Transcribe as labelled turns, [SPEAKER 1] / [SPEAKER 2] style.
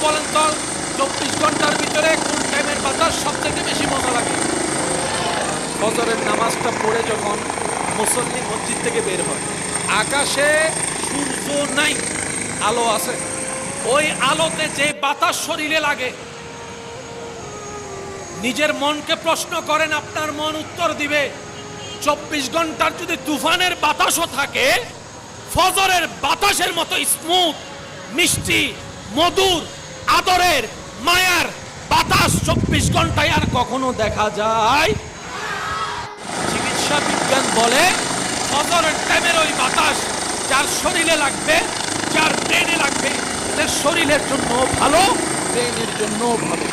[SPEAKER 1] বলেন তো 24 ঘন্টার ভিতরে কোন টাইমের বাতাস সবথেকে বেশি মজা লাগে? ফজরের নামাজটা পড়ে যখন মুসল্লি মসজিদ থেকে বের হয়, আকাশে সূর্য নাই, আলো আছে, ওই আলোতে যে বাতাস শরীরে লাগে, নিজের মনকে প্রশ্ন করেন, আপনার মন উত্তর দিবে 24 ঘন্টার যদি তুফানের বাতাসও থাকে, ফজরের বাতাসের মতো স্মুথ, মিষ্টি, মধুর, আদরের, মায়ার বাতাস 24 ঘন্টায় আর কখনো দেখা যায়? চিকিৎসা বিজ্ঞান বলে ফজরের টাইমের ওই বাতাস যার শরীরে লাগবে, যার ব্রেনে লাগবে, তার শরীরের জন্য ভালো, ব্রেনের জন্য ভালো।